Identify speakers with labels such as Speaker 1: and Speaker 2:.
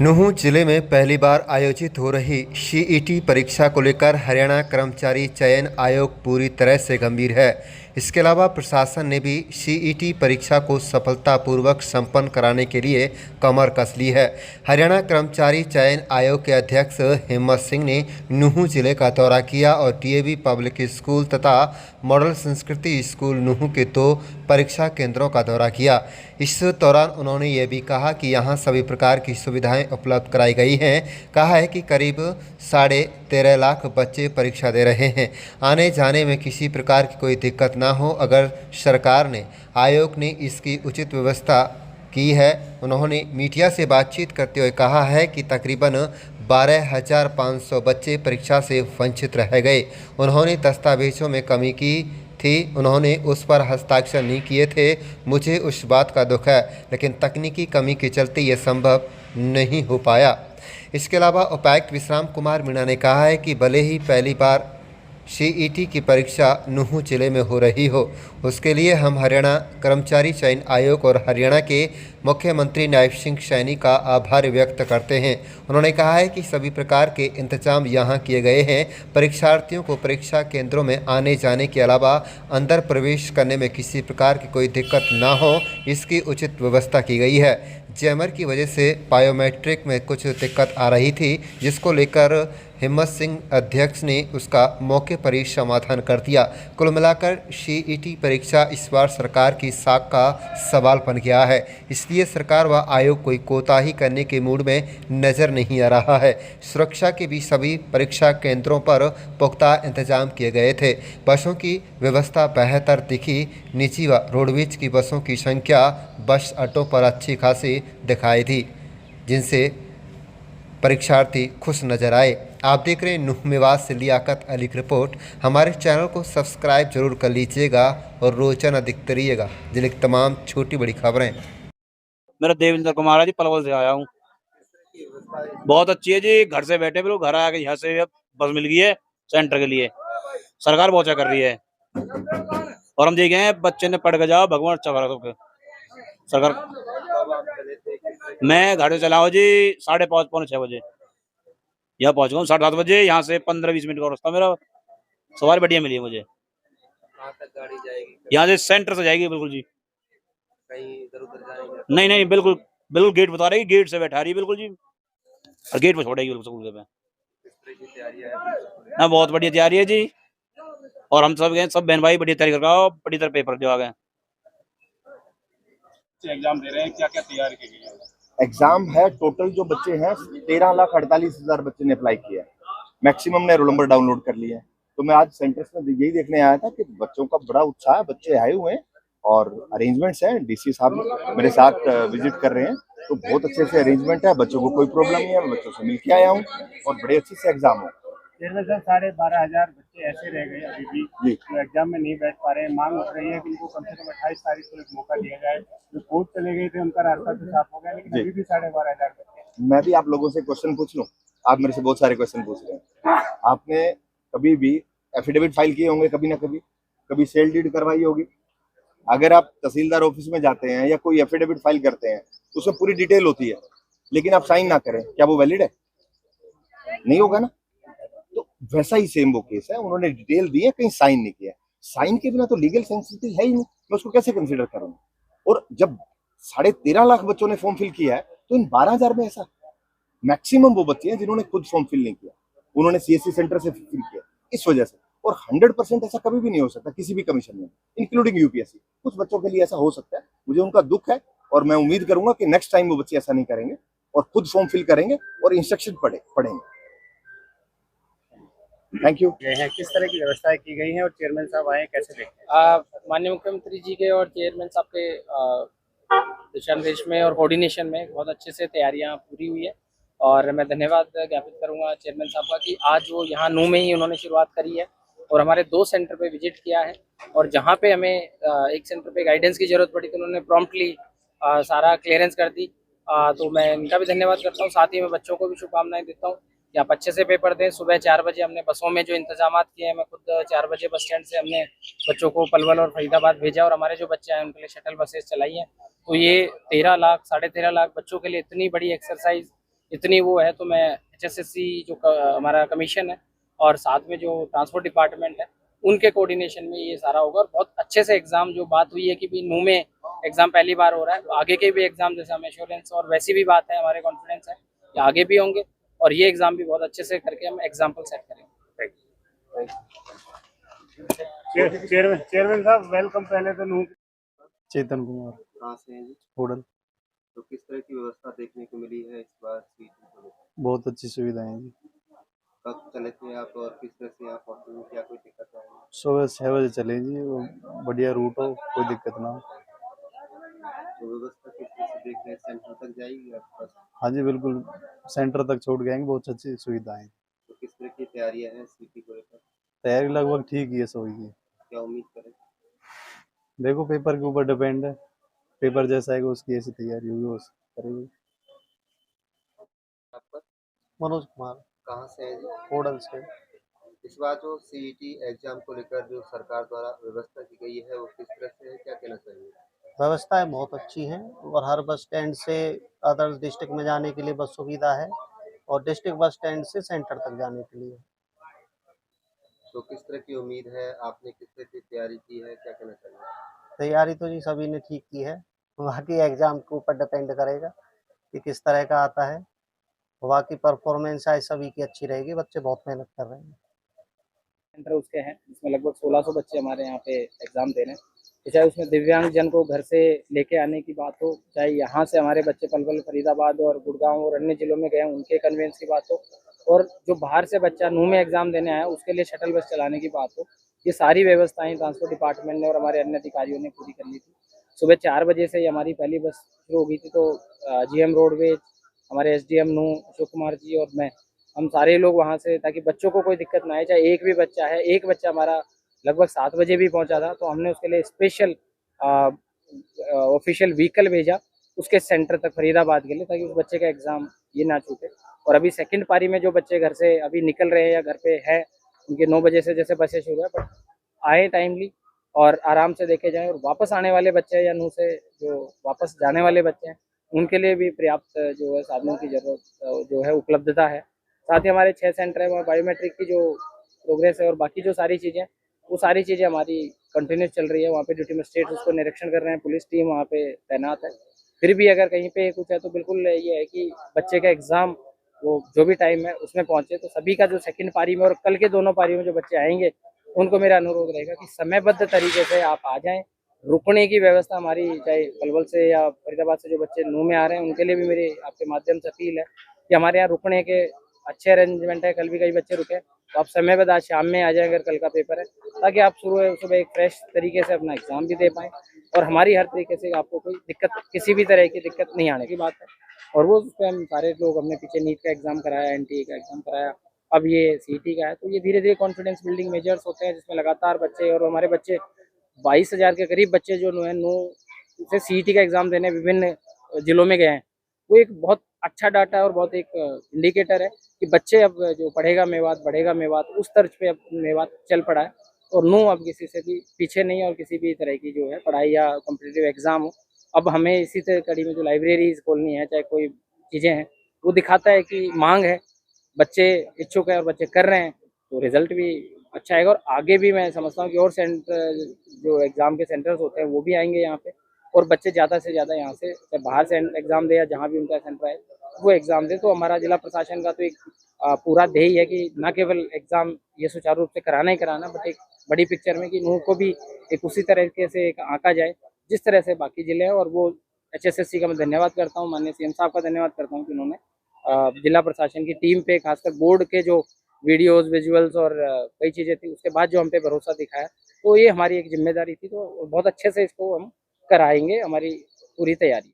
Speaker 1: नूंह जिले में पहली बार आयोजित हो रही सीईटी परीक्षा को लेकर हरियाणा कर्मचारी चयन आयोग पूरी तरह से गंभीर है। इसके अलावा प्रशासन ने भी सीईटी परीक्षा को सफलतापूर्वक संपन्न कराने के लिए कमर कस ली है। हरियाणा कर्मचारी चयन आयोग के अध्यक्ष हिम्मत सिंह ने नूंह जिले का दौरा किया और डीएवी पब्लिक स्कूल तथा मॉडल संस्कृति स्कूल नूंह के 2 परीक्षा केंद्रों का दौरा किया। इस दौरान उन्होंने ये भी कहा कि यहाँ सभी प्रकार की सुविधाएं उपलब्ध कराई गई हैं। कहा है कि करीब 13.5 लाख बच्चे परीक्षा दे रहे हैं। आने जाने में किसी प्रकार की कोई दिक्कत ना हो, अगर सरकार ने आयोग ने इसकी उचित व्यवस्था की है। उन्होंने मीडिया से बातचीत करते हुए कहा है कि तकरीबन 12,500 बच्चे परीक्षा से वंचित रह गए। उन्होंने दस्तावेजों में कमी की थी, उन्होंने उस पर हस्ताक्षर नहीं किए थे। मुझे उस बात का दुख है, लेकिन तकनीकी कमी के चलते ये संभव नहीं हो पाया। इसके अलावा उपायुक्त विश्राम कुमार मीणा ने कहा है कि भले ही पहली बार सीईटी की परीक्षा नूंह जिले में हो रही हो, उसके लिए हम हरियाणा कर्मचारी चयन आयोग और हरियाणा के मुख्यमंत्री नायब सिंह सैनी का आभार व्यक्त करते हैं। उन्होंने कहा है कि सभी प्रकार के इंतजाम यहाँ किए गए हैं। परीक्षार्थियों को परीक्षा केंद्रों में आने जाने के अलावा अंदर प्रवेश करने में किसी प्रकार की कोई दिक्कत ना हो, इसकी उचित व्यवस्था की गई है। जैमर की वजह से बायोमेट्रिक में कुछ दिक्कत आ रही थी, जिसको लेकर हिम्मत सिंह अध्यक्ष ने उसका मौके पर ही समाधान कर दिया। कुल मिलाकर सीईटी परीक्षा इस बार सरकार की साख का सवाल बन गया है। इसलिए सरकार व आयोग कोई कोताही करने के मूड में नज़र नहीं आ रहा है। सुरक्षा के भी सभी परीक्षा केंद्रों पर पुख्ता इंतजाम किए गए थे। बसों की व्यवस्था बेहतर दिखी। निजी व रोडवेज की बसों की संख्या बस अड्डों पर अच्छी खासी दिखाई दी, जिनसे परीक्षार्थी खुश नजर आए। आप देख रहे हैं नूंह मेवात से लियाकत अली की रिपोर्ट। हमारे चैनल को सब्सक्राइब जरूर कर लीजिएगा और रोजाना दिखते रहिएगा जिले की तमाम छोटी बड़ी खबरें।
Speaker 2: मेरा देवेंद्र कुमार है जी, पलवल से आया हूँ। बहुत अच्छी है जी, घर से बैठे बिल्कुल घर आके यहाँ से अब बस मिल गई है सेंटर के लिए। सरकार बहुत अच्छा कर रही है और हम देखे हैं बच्चे ने पढ़ के जाओ, भगवान अच्छा करा सबके। सरकार मैं घर से चला हूँ जी 5:30 पौने 6 बजे यहाँ पहुंच गया हूँ। 7:30 बजे यहाँ से 15-20 मिनट का रास्ता मेरा। सवारी बढ़िया मिली है मुझे।
Speaker 3: कहाँ तक गाड़ी जाएगी?
Speaker 2: यहाँ से सेंटर से जाएगी बिल्कुल जी।
Speaker 3: कहीं इधर उधर जाएंगे?
Speaker 2: नहीं नहीं, बिल्कुल बिल्कुल गेट बता रही, गेट से बैठा रही बिल्कुल जी, और गेट पर छोड़ेगी बिल्कुल स्कूल पे।
Speaker 3: किस तरह की तैयारी है?
Speaker 2: ना बहुत बढ़िया तैयारी है जी, और हम सब गए, सब बहन भाई बढ़िया तैयारी कर रहा हो, बड़ी तरह पेपर जो आ गए।
Speaker 4: एग्जाम दे रहे हैं, क्या क्या तैयारी की गई है?
Speaker 5: एग्जाम है, टोटल जो बच्चे हैं 13,48,000 बच्चे ने अप्लाई किया है। मैक्सिमम ने रोल नंबर डाउनलोड कर लिया है। तो मैं आज सेंटर्स में यही देखने आया था कि बच्चों का बड़ा उत्साह है, बच्चे आए हुए हैं और अरेंजमेंट्स हैं। डीसी साहब मेरे साथ विजिट कर रहे हैं, तो बहुत अच्छे से अरेंजमेंट है, बच्चों को कोई प्रॉब्लम नहीं है। मैं बच्चों से मिलके आया हूँ और बड़े अच्छे से एग्जाम हो।
Speaker 4: सर 12,500 बच्चे ऐसे रह गए अभी भी जो एग्जाम में नहीं बैठ पा रहे हैं। मांग उठ रही है कि उनको कम से कम 28 तारीख को एक मौका दिया जाए। जो कोर्ट चले गए थे उनका रास्ता तो साफ हो गया, लेकिन अभी भी 12,500 बच्चे।
Speaker 5: मैं भी आप लोगों से क्वेश्चन पूछ लूं, आप मेरे से बहुत सारे क्वेश्चन पूछ रहे हैं। आपने कभी भी एफिडेविट फाइल किए होंगे, कभी ना कभी सेल डीड करवाई होगी। अगर आप तहसीलदार ऑफिस में जाते हैं या कोई एफिडेविट फाइल करते हैं तो उसमें पूरी डिटेल होती है, लेकिन आप साइन ना करें, क्या वो वैलिड है? नहीं होगा ना। तो वैसा ही सेम वो केस है, उन्होंने डिटेल दी है, कहीं साइन नहीं किया। साइन के बिना तो लीगल सेंसिटिव है ही नहीं, मैं उसको कैसे कंसीडर करूंगा? और जब 13.5 लाख बच्चों ने फॉर्म फिल किया है, तो इन 12,000 में ऐसा मैक्सिमम वो बच्चे हैं जिन्होंने खुद फॉर्म फिल नहीं किया, उन्होंने सीएससी सेंटर से फिल किया। इस वजह से, और 100% ऐसा कभी भी नहीं हो सकता किसी भी कमीशन में, इंक्लूडिंग यूपीएससी। कुछ बच्चों के लिए ऐसा हो सकता है, मुझे उनका दुख है, और मैं उम्मीद करूंगा कि नेक्स्ट टाइम वो बच्चे ऐसा नहीं करेंगे और खुद फॉर्म फिल करेंगे और इंस्ट्रक्शन पढ़ेंगे। Thank you.
Speaker 4: किस तरह की व्यवस्थाएं की गई हैं और चेयरमैन साहब आए कैसे देखते हैं?
Speaker 6: माननीय मुख्यमंत्री जी के और चेयरमैन साहब के दिशा निर्देश में और कोऑर्डिनेशन में बहुत अच्छे से तैयारियां पूरी हुई है। और मैं धन्यवाद ज्ञापित करूंगा चेयरमैन साहब का कि आज वो यहाँ नूंह में ही उन्होंने शुरुआत करी है और हमारे 2 सेंटर पे विजिट किया है। और जहाँ पे हमें एक सेंटर पे गाइडेंस की जरूरत पड़ी तो उन्होंने प्रॉम्प्टली सारा क्लियरनेस कर दी। तो मैं इनका भी धन्यवाद करता हूँ। साथ ही मैं बच्चों को भी शुभकामनाएं देता हूँ कि आप अच्छे से पेपर दें। सुबह 4 बजे हमने बसों में जो इंतजाम किए हैं, मैं खुद 4 बजे बस स्टैंड से हमने बच्चों को पलवल और फरीदाबाद भेजा और हमारे जो बच्चे आए उनके लिए शटल बसेस चलाई हैं। तो ये 13 लाख 13.5 लाख बच्चों के लिए इतनी बड़ी एक्सरसाइज इतनी वो है, तो मैं HSSC जो हमारा कमीशन है और साथ में जो ट्रांसपोर्ट डिपार्टमेंट है उनके कोऑर्डिनेशन में ये सारा होगा। और बहुत अच्छे से एग्जाम, जो बात हुई है कि भी नू में एग्जाम पहली बार हो रहा है, आगे के भी एग्जाम जैसे हम एश्योरेंस, और वैसी भी बात है, हमारे कॉन्फिडेंस है कि आगे भी होंगे और ये एग्जाम भी बहुत अच्छे से करके हम एग्जाम्पल सेट करेंगे।
Speaker 4: चेयरमैन साहब वेलकम। पहले तो नूह
Speaker 7: चेतन कुमार,
Speaker 3: कहाँ से हैं जी?
Speaker 7: होडल।
Speaker 3: तो किस तरह की व्यवस्था देखने को मिली है इस बार सीट को लेकर?
Speaker 7: बहुत अच्छी सुविधाएं हैं जी।
Speaker 3: कब चले थे आप और किस तरह से यहाँ पहुँचे हैं? क्या कोई दिक्कत आई?
Speaker 7: सुबह 6 बजे चले जी, वो बढ़िया रूट हो, कोई दिक्कत ना हो।
Speaker 3: तो व्यवस्था किस तरह से देख रहे हैं? सेंटर तक जाएगी आपके पास?
Speaker 7: हाँ जी बिल्कुल, सेंटर तक छोड़ के आएंगे। बहुत अच्छी सुविधाएं हैं।
Speaker 3: तो किस तरह की तैयारियां हैं सीटी को लेकर?
Speaker 7: तैयारी लगभग ठीक ही है सभी की।
Speaker 3: क्या उम्मीद करें?
Speaker 7: देखो पेपर के ऊपर डिपेंड है, पेपर जैसा आएगा उसकी ऐसी तैयारी होगी, वो करेगी।
Speaker 3: आपका
Speaker 8: मनोज कुमार,
Speaker 3: कहाँ से है जी?
Speaker 8: होडल से।
Speaker 3: इस बार जो सीईटी एग्जाम को लेकर जो सरकार द्वारा व्यवस्था की गई है वो किस तरह से है, क्या कहना चाहिए?
Speaker 8: व्यवस्थाएं बहुत अच्छी हैं और हर बस स्टैंड से अदर डिस्ट्रिक्ट में जाने के लिए बस सुविधा है और डिस्ट्रिक्ट बस स्टैंड से सेंटर तक जाने के लिए।
Speaker 3: तो किस तरह की उम्मीद है? आपने किस तरह की तैयारी की है, क्या कहना चाहिए?
Speaker 8: तैयारी तो जी सभी ने ठीक की है, बाकी एग्जाम के ऊपर डिपेंड करेगा कि किस तरह का आता है। बाकी परफॉर्मेंस आज सभी की अच्छी रहेगी, बच्चे बहुत मेहनत कर रहे हैं।
Speaker 6: सेंटर उसके हैं जिसमें लगभग 1600 बच्चे हमारे यहाँ पे एग्जाम दे रहे हैं। तो चाहे उसमें दिव्यांग जन को घर से लेके आने की बात हो, चाहे यहाँ से हमारे बच्चे पलवल, फरीदाबाद और गुड़गांव और अन्य जिलों में गए हैं उनके कन्वेंस की बात हो, और जो बाहर से बच्चा नूह में एग्जाम देने आया उसके लिए शटल बस चलाने की बात हो, ये सारी व्यवस्थाएं ट्रांसपोर्ट डिपार्टमेंट ने और हमारे अन्य अधिकारियों ने पूरी कर ली थी। सुबह 4 बजे से ही हमारी पहली बस शुरू हो गई थी। तो GM रोडवेज, हमारे SDM नूह अशोक कुमार जी और मैं, हम सारे लोग वहाँ से, ताकि बच्चों को कोई दिक्कत ना आए। चाहे एक भी बच्चा है, एक बच्चा हमारा लगभग 7 बजे भी पहुँचा था, तो हमने उसके लिए स्पेशल ऑफिशियल व्हीकल भेजा उसके सेंटर तक फरीदाबाद के लिए, ताकि उस बच्चे का एग्ज़ाम ये ना छूटे। और अभी सेकंड पारी में जो बच्चे घर से अभी निकल रहे हैं या घर पे है, उनके 9 बजे से जैसे बसें शुरू है, बट आए टाइमली और आराम से देखे जाएँ। और वापस आने वाले बच्चे या नूह से जो वापस जाने वाले बच्चे हैं, उनके लिए भी पर्याप्त जो है साधनों की ज़रूरत जो है उपलब्धता है। साथ ही हमारे 6 सेंटर है, वहाँ बायोमेट्रिक की जो प्रोग्रेस है और बाकी जो सारी चीज़ें, वो सारी चीज़ें हमारी कंटिन्यूस चल रही है। वहाँ पे ड्यूटी मजिस्ट्रेट उसको निरीक्षण कर रहे हैं, पुलिस टीम वहाँ पे तैनात है। फिर भी अगर कहीं पे कुछ है तो बिल्कुल ये है कि बच्चे का एग्ज़ाम वो जो भी टाइम है उसमें पहुँचे। तो सभी का जो सेकंड पारी में और कल के दोनों पारियों में जो बच्चे आएंगे, उनको मेरा अनुरोध रहेगा कि समयबद्ध तरीके से आप आ जाएँ। रुकने की व्यवस्था हमारी, चाहे पलवल से या फरीदाबाद से जो बच्चे नूह में आ रहे हैं, उनके लिए भी मेरी आपके माध्यम से अपील है कि हमारे यहाँ रुकने के अच्छे अरेंजमेंट है। कल भी कई बच्चे रुके, तो आप समय बाद आज शाम में आ जाए अगर कल का पेपर है, ताकि आप सुबह एक फ्रेश तरीके से अपना एग्जाम भी दे पाएँ और हमारी हर तरीके से आपको कोई दिक्कत, किसी भी तरह की दिक्कत नहीं आने की बात है। और वो उस पर हम सारे लोग, हमने पीछे नीट का एग्जाम कराया, NTA का एग्जाम कराया, अब ये CET का है। तो ये धीरे धीरे कॉन्फिडेंस बिल्डिंग मेजर्स होते हैं जिसमें लगातार बच्चे, और हमारे बच्चे 22,000 के करीब बच्चे जो नूह से CET का एग्जाम देने विभिन्न जिलों में गए हैं। वो एक बहुत अच्छा डाटा है और बहुत एक इंडिकेटर है कि बच्चे अब जो पढ़ेगा मेवात बढ़ेगा मेवात, उस तर्ज पे अब मेवात चल पड़ा है। और नूह अब किसी से भी पीछे नहीं है, और किसी भी तरह की जो है पढ़ाई या कॉम्पिटिटिव एग्जाम हो, अब हमें इसी कड़ी में जो लाइब्रेरीज खोलनी है, चाहे कोई चीज़ें हैं, वो दिखाता है कि मांग है, बच्चे इच्छुक है और बच्चे कर रहे हैं, तो रिजल्ट भी अच्छा आएगा। और आगे भी मैं समझता हूँ कि और सेंटर जो एग्ज़ाम के सेंटर्स होते हैं वो भी आएंगे यहाँ पे, और बच्चे ज़्यादा से ज़्यादा यहाँ से चाहे बाहर से एग्ज़ाम दे या जहाँ भी उनका सेंटर है वो एग्ज़ाम दे। तो हमारा जिला प्रशासन का तो एक पूरा ध्येय है कि न केवल एग्ज़ाम ये सुचारू रूप से कराना ही कराना, बट एक बड़ी पिक्चर में कि नूह को भी एक उसी तरीके से एक आंका जाए जिस तरह से बाकी ज़िले हैं। और वो HSSC का मैं धन्यवाद करता हूँ, माननीय CM साहब का धन्यवाद करता हूँ कि उन्होंने जिला प्रशासन की टीम पे, खासकर बोर्ड के जो वीडियोस, विजुअल्स और कई चीज़ें थी, उसके बाद जो हम पे भरोसा दिखाया, तो ये हमारी एक जिम्मेदारी थी। तो बहुत अच्छे से इसको हम कराएंगे, हमारी पूरी तैयारी।